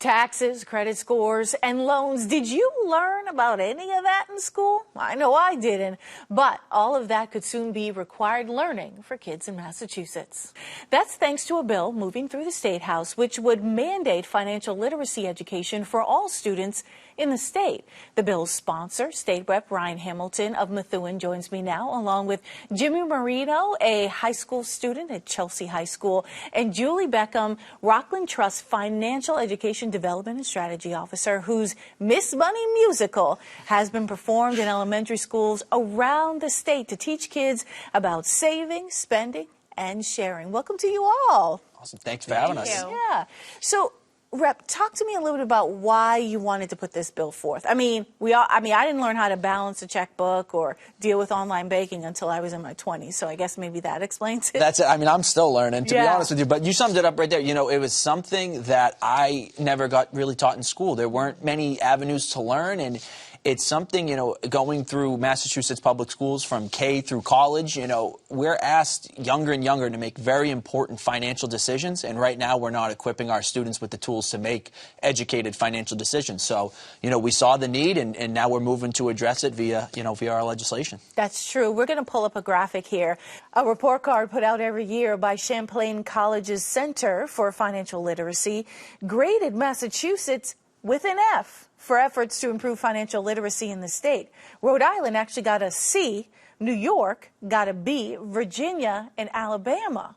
Taxes, credit scores, and loans. Did you learn about any of that in school? I know I didn't, but all of that could soon be required learning for kids in Massachusetts. That's thanks to a bill moving through the State House, which would mandate financial literacy education for all students in the state. The bill's sponsor, State Rep Ryan Hamilton of Methuen, joins me now, along with Jimmy Merino, a high school student at Chelsea High School, and Julie Beckham, Rockland Trust Financial Education Development and Strategy Officer, whose Miss Bunny musical has been performed in elementary schools around the state to teach kids about saving, spending, and sharing. Welcome to you all. Awesome. Thanks for having us. Yeah. So, Rep, talk to me a little bit about why you wanted to put this bill forth. I mean, I didn't learn how to balance a checkbook or deal with online banking until I was in my 20s, so I guess maybe that explains it. That's it. I mean, I'm still learning, to be honest with you, but you summed it up right there. You know, it was something that I never got really taught in school. There weren't many avenues to learn, and it's something, you know, going through Massachusetts public schools from K through college, you know, we're asked younger and younger to make very important financial decisions, and right now we're not equipping our students with the tools to make educated financial decisions. So, you know, we saw the need, and now we're moving to address it via our legislation. That's true. We're going to pull up a graphic here. A report card put out every year by Champlain College's Center for Financial Literacy graded Massachusetts with an F for efforts to improve financial literacy in the state. Rhode Island actually got a C, New York got a B, Virginia and Alabama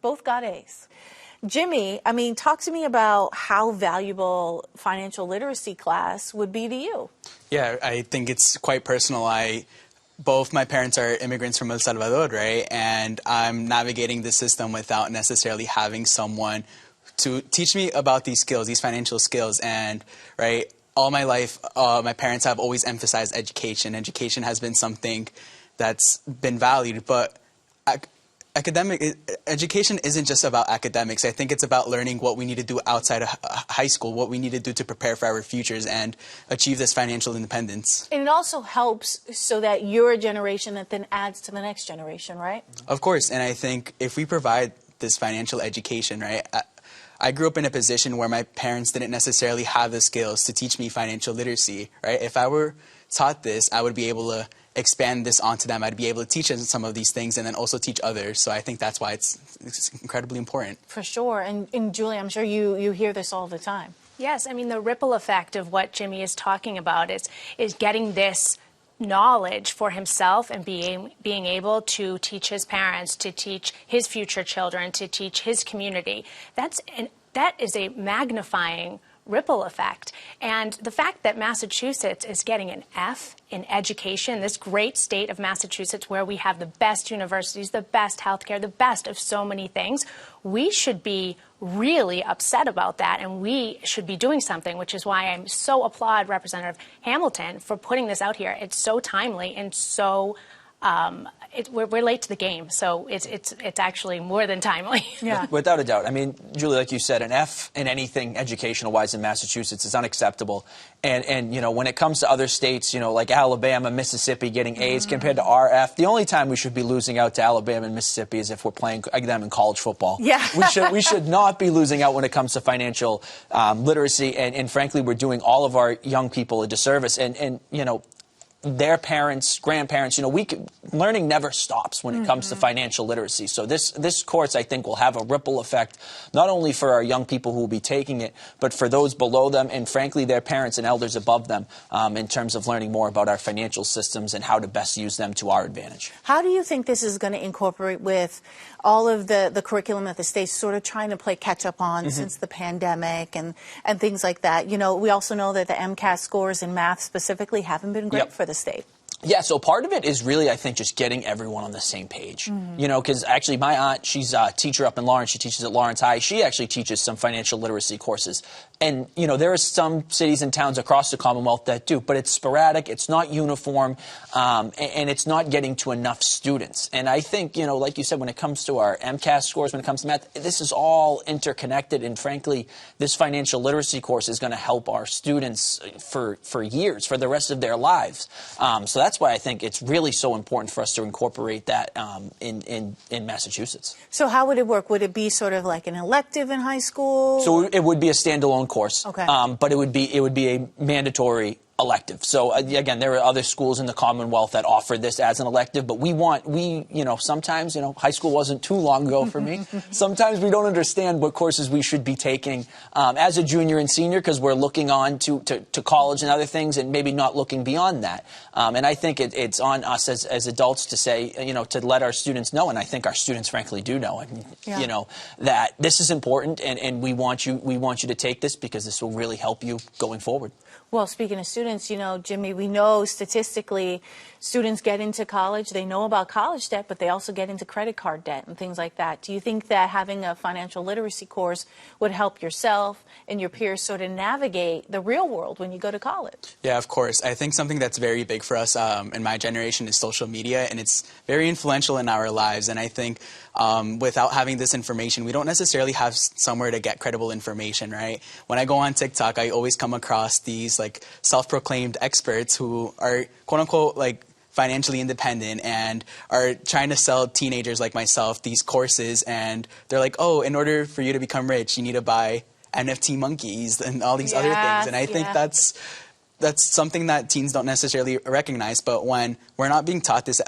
both got A's. Jimmy, I mean, talk to me about how valuable financial literacy class would be to you. Yeah, I think it's quite personal. Both my parents are immigrants from El Salvador, right? And I'm navigating the system without necessarily having someone to teach me about these skills, these financial skills. And right, all my life, my parents have always emphasized education. Education has been something that's been valued, but education isn't just about academics. I think it's about learning what we need to do outside of high school, what we need to do to prepare for our futures and achieve this financial independence. And it also helps so that you're a generation that then adds to the next generation, right? Of course, and I think if we provide this financial education, right, I grew up in a position where my parents didn't necessarily have the skills to teach me financial literacy, right? If I were taught this, I would be able to expand this onto them. I'd be able to teach them some of these things and then also teach others. So I think that's why it's incredibly important. For sure. And Julie, I'm sure you hear this all the time. Yes, I mean, the ripple effect of what Jimmy is talking about is getting this knowledge for himself and being able to teach his parents, to teach his future children, to teach his community. That is a magnifying ripple effect. And the fact that Massachusetts is getting an F in education, this great state of Massachusetts where we have the best universities, the best healthcare, the best of so many things, we should be really upset about that, and we should be doing something, which is why I'm so applaud Representative Hamilton for putting this out here. It's so timely and so we're late to the game, so it's actually more than timely. Yeah. Without a doubt. I mean, Julie, like you said, an F in anything educational-wise in Massachusetts is unacceptable. And you know, when it comes to other states, you know, like Alabama, Mississippi getting A's compared to our F, the only time we should be losing out to Alabama and Mississippi is if we're playing them in college football. Yeah. We should not be losing out when it comes to financial literacy. And frankly, we're doing all of our young people a disservice. And you know, their parents, grandparents, you know, learning never stops when it comes to financial literacy. So this course, I think, will have a ripple effect, not only for our young people who will be taking it, but for those below them and, frankly, their parents and elders above them in terms of learning more about our financial systems and how to best use them to our advantage. How do you think this is going to incorporate with all of the curriculum that the state's sort of trying to play catch-up on since the pandemic and things like that? You know, we also know that the MCAS scores in math specifically haven't been great for the state. Yeah, so part of it is really, I think, just getting everyone on the same page. You know, because actually my aunt, she's a teacher up in Lawrence. She teaches at Lawrence High. She actually teaches some financial literacy courses. And, you know, there are some cities and towns across the Commonwealth that do, but it's sporadic, it's not uniform, and it's not getting to enough students. And I think, you know, like you said, when it comes to our MCAS scores, when it comes to math, this is all interconnected. And frankly, this financial literacy course is going to help our students for years, for the rest of their lives. So that's why I think it's really so important for us to incorporate that in Massachusetts. So how would it work? Would it be sort of like an elective in high school? So it would be a standalone course, okay. But it would be a mandatory elective. So again, there are other schools in the Commonwealth that offer this as an elective, but sometimes, high school wasn't too long ago for me. Sometimes we don't understand what courses we should be taking as a junior and senior because we're looking on to college and other things and maybe not looking beyond that. And I think it's on us as adults to say, to let our students know, and I think our students frankly do know, that this is important and we want you to take this because this will really help you going forward. Well, speaking of students, Jimmy, we know statistically students get into college, they know about college debt, but they also get into credit card debt and things like that. Do you think that having a financial literacy course would help yourself and your peers sort of navigate the real world when you go to college? Yeah, of course. I think something that's very big for us in my generation is social media, and it's very influential in our lives. And I think without having this information, we don't necessarily have somewhere to get credible information, right? When I go on TikTok, I always come across these like self-proclaimed experts who are quote unquote like financially independent and are trying to sell teenagers like myself these courses, and they're like, oh, in order for you to become rich, you need to buy NFT monkeys and all these other things. And I think that's something that teens don't necessarily recognize. But when we're not being taught this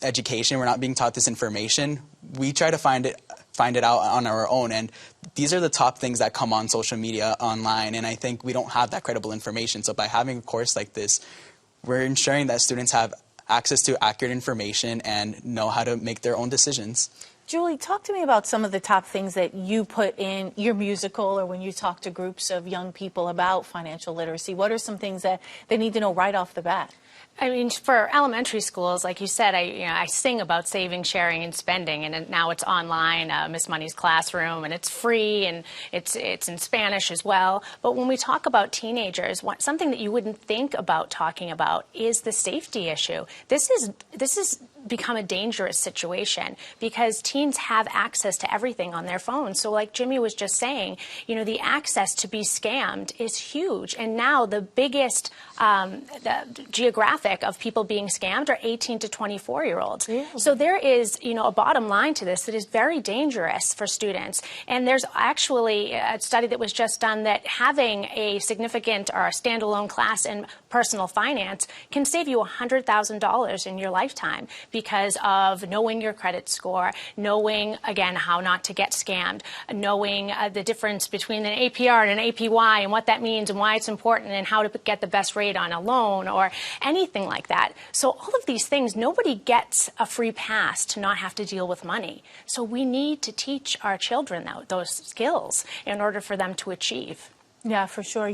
education, we're not being taught this information, we try to find it out on our own. And these are the top things that come on social media online. And I think we don't have that credible information. So by having a course like this, we're ensuring that students have access to accurate information and know how to make their own decisions. Julie, talk to me about some of the top things that you put in your musical or when you talk to groups of young people about financial literacy. What are some things that they need to know right off the bat? I mean, for elementary schools, like you said, I sing about saving, sharing, and spending, and now it's online, Miss Money's Classroom, and it's free, and it's in Spanish as well. But when we talk about teenagers, something that you wouldn't think about talking about is the safety issue. This is become a dangerous situation because teens have access to everything on their phones. So like Jimmy was just saying, the access to be scammed is huge. And now the biggest the geographic of people being scammed are 18 to 24-year-olds. Really? So there is, a bottom line to this that is very dangerous for students. And there's actually a study that was just done that having a significant or a standalone class in personal finance can save you $100,000 in your lifetime because of knowing your credit score, knowing, again, how not to get scammed, knowing the difference between an APR and an APY and what that means and why it's important and how to get the best rate on a loan or anything like that. So all of these things, nobody gets a free pass to not have to deal with money. So we need to teach our children those skills in order for them to achieve. Yeah, for sure.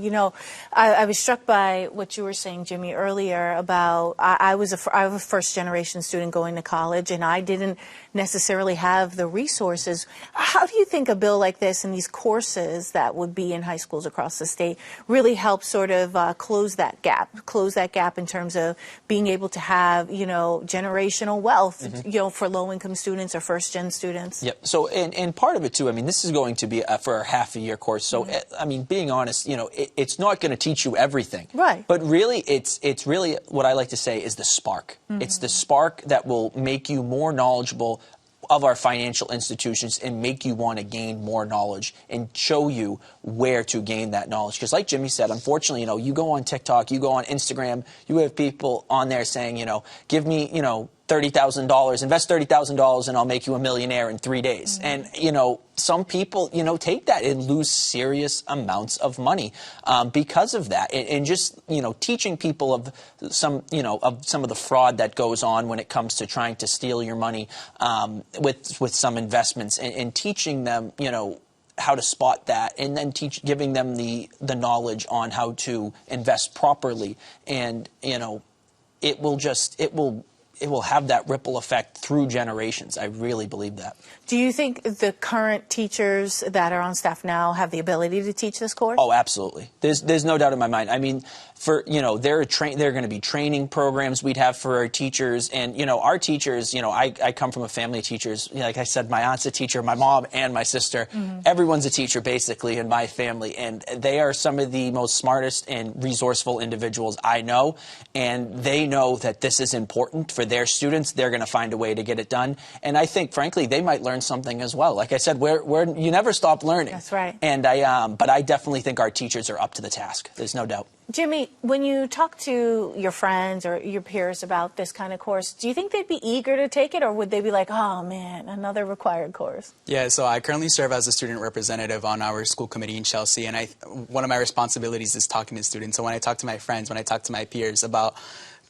I was struck by what you were saying, Jimmy, earlier about I was a first-generation student going to college, and I didn't necessarily have the resources. How do you think a bill like this and these courses that would be in high schools across the state really help sort of close that gap in terms of being able to have, generational wealth, for low-income students or first-gen students? Yep. So, and part of it, too, I mean, this is going to be for a half-a-year course. So, I mean, being honest, it's not going to teach you everything. Right. But really, it's really what I like to say is the spark. It's the spark that will make you more knowledgeable of our financial institutions and make you want to gain more knowledge and show you where to gain that knowledge. Because like Jimmy said, unfortunately, you go on TikTok, you go on Instagram, you have people on there saying, give me, $30,000, invest $30,000 and I'll make you a millionaire in 3 days. And, some people, take that and lose serious amounts of money because of that. And just, teaching people of some of the fraud that goes on when it comes to trying to steal your money with some investments and teaching them, how to spot that, and then giving them the knowledge on how to invest properly. And, it will it will have that ripple effect through generations. I really believe that. Do you think the current teachers that are on staff now have the ability to teach this course? Oh, absolutely. There's no doubt in my mind. I mean, there are going to be training programs we'd have for our teachers, and our teachers. I come from a family of teachers. Like I said, my aunt's a teacher, my mom and my sister. Everyone's a teacher basically in my family, and they are some of the most smartest and resourceful individuals I know, and they know that this is important for their students. They're going to find a way to get it done, and I think, frankly, they might learn something as well. Like I said, you never stop learning. That's right. And but I definitely think our teachers are up to the task. There's no doubt. Jimmy, when you talk to your friends or your peers about this kind of course, do you think they'd be eager to take it, or would they be like, oh man, another required course? Yeah, so I currently serve as a student representative on our school committee in Chelsea, and one of my responsibilities is talking to students. So when I talk to my friends, when I talk to my peers about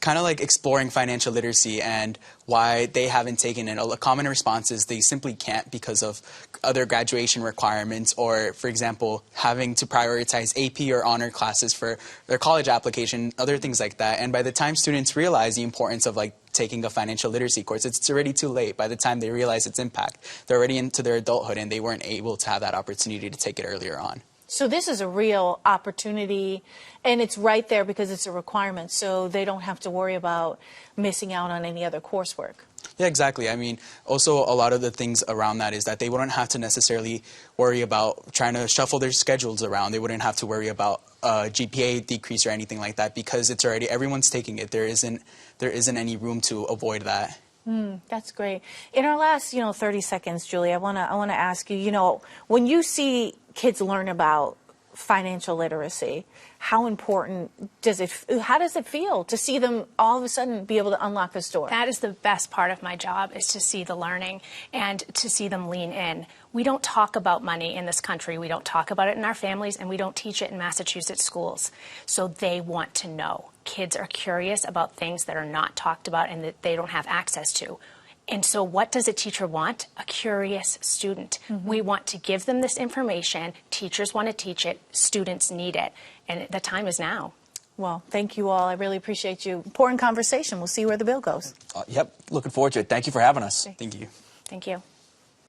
kind of like exploring financial literacy and why they haven't taken it, a common response is they simply can't because of other graduation requirements, or, for example, having to prioritize AP or honor classes for their college application, other things like that. And by the time students realize the importance of taking a financial literacy course, it's already too late. By the time they realize its impact, they're already into their adulthood and they weren't able to have that opportunity to take it earlier on. So this is a real opportunity, and it's right there because it's a requirement, so they don't have to worry about missing out on any other coursework. Yeah, exactly. I mean, also a lot of the things around that is that they wouldn't have to necessarily worry about trying to shuffle their schedules around. They wouldn't have to worry about GPA decrease or anything like that because it's already, everyone's taking it. There isn't any room to avoid that. That's great. In our last, 30 seconds, Julie, I want to ask you, when you see kids learn about financial literacy, how important how does it feel to see them all of a sudden be able to unlock this door? That is the best part of my job, is to see the learning and to see them lean in. We don't talk about money in this country. We don't talk about it in our families, and we don't teach it in Massachusetts schools. So they want to know. Kids are curious about things that are not talked about and that they don't have access to. And so what does a teacher want? A curious student. We want to give them this information. Teachers want to teach it. Students need it. And the time is now. Well, thank you all. I really appreciate you. Important conversation. We'll see where the bill goes. Yep. Looking forward to it. Thank you for having us. Thank you. Thank you.